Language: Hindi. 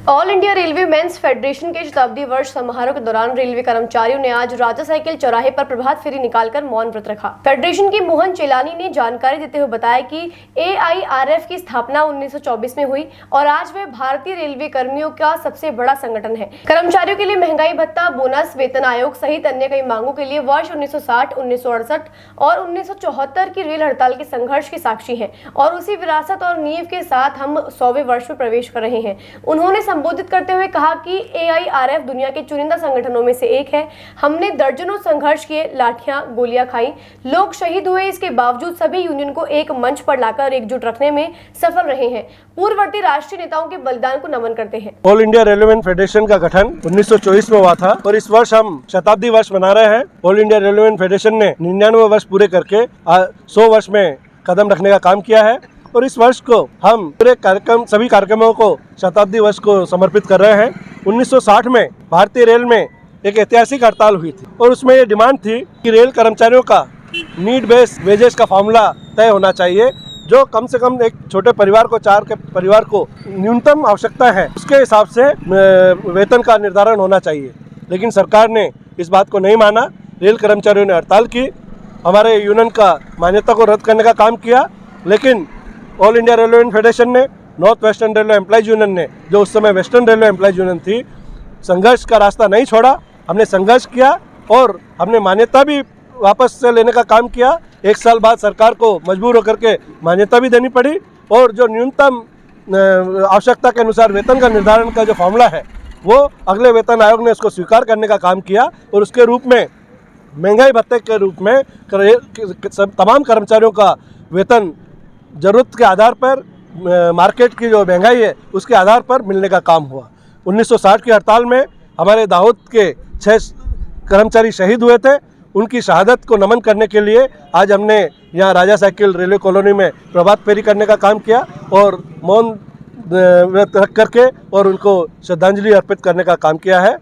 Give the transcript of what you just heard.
All India railway men's federation के शताब्दी वर्ष समारोह के दौरान रेलवे कर्मचारियों ने आज राजा साइकिल चौराहे पर प्रभात फेरी निकालकर मौन व्रत रखा। फेडरेशन की मोहन चेलानी ने जानकारी देते हुए बताया कि AIRF की स्थापना 1924 में हुई और आज वह भारतीय रेलवे कर्मियों का सबसे बड़ा संगठन है। कर्मचारियों के लिए महंगाई भत्ता, बोनस, वेतन आयोग सहित अन्य कई मांगों के लिए वर्ष 1960, 1968 और 1974 की रेल हड़ताल के संघर्ष की साक्षी है और उसी विरासत और नींव के साथ हम 100वें वर्ष में प्रवेश कर रहे हैं। उन्होंने संबोधित करते हुए कहा कि AIRF दुनिया के चुनिंदा संगठनों में से एक है। हमने दर्जनों संघर्ष किए, लाठियां गोलियां खाई, लोग शहीद हुए, इसके बावजूद सभी यूनियन को एक मंच पर लाकर एकजुट रखने में सफल रहे हैं। पूर्ववर्ती राष्ट्रीय नेताओं के बलिदान को नमन करते हैं। ऑल इंडिया रेलवे फेडरेशन का गठन 1924 में हुआ था और इस वर्ष हम शताब्दी वर्ष मना रहे हैं। ऑल इंडिया रेलवे फेडरेशन ने 99 वर्ष पूरे करके 100 वर्ष में कदम रखने का काम किया है और इस वर्ष को हम पूरे सभी कार्यक्रमों को शताब्दी वर्ष को समर्पित कर रहे हैं। 1960 में भारतीय रेल में एक ऐतिहासिक हड़ताल हुई थी और उसमें ये डिमांड थी कि रेल कर्मचारियों का नीड बेस्ड वेजेस का फॉर्मूला तय होना चाहिए, जो कम से कम एक छोटे परिवार को, 4 के परिवार को न्यूनतम आवश्यकता है उसके हिसाब से वेतन का निर्धारण होना चाहिए। लेकिन सरकार ने इस बात को नहीं माना। रेल कर्मचारियों ने हड़ताल की, हमारे यूनियन का मान्यता को रद्द करने का काम किया, लेकिन ऑल इंडिया रेलवे फेडरेशन ने, north western railway employees union ने, जो उस समय वेस्टर्न रेलवे एम्प्लॉइज यूनियन थी, संघर्ष का रास्ता नहीं छोड़ा। हमने संघर्ष किया और हमने मान्यता भी वापस से लेने का काम किया। 1 साल बाद सरकार को मजबूर होकर के मान्यता भी देनी पड़ी और जो न्यूनतम आवश्यकता के अनुसार वेतन का निर्धारण का जो फॉर्मूला है वो अगले वेतन आयोग ने उसको स्वीकार करने का काम किया और उसके रूप में महंगाई भत्ते के रूप में तमाम कर्मचारियों का वेतन जरूरत के आधार पर, मार्केट की जो महंगाई है उसके आधार पर मिलने का काम हुआ। 1960 की हड़ताल में हमारे दाहोद के 6 कर्मचारी शहीद हुए थे। उनकी शहादत को नमन करने के लिए आज हमने यहाँ राजा साइकिल रेलवे कॉलोनी में प्रभात फेरी करने का काम किया और मौन व्रत रख करके और उनको श्रद्धांजलि अर्पित करने का काम किया है।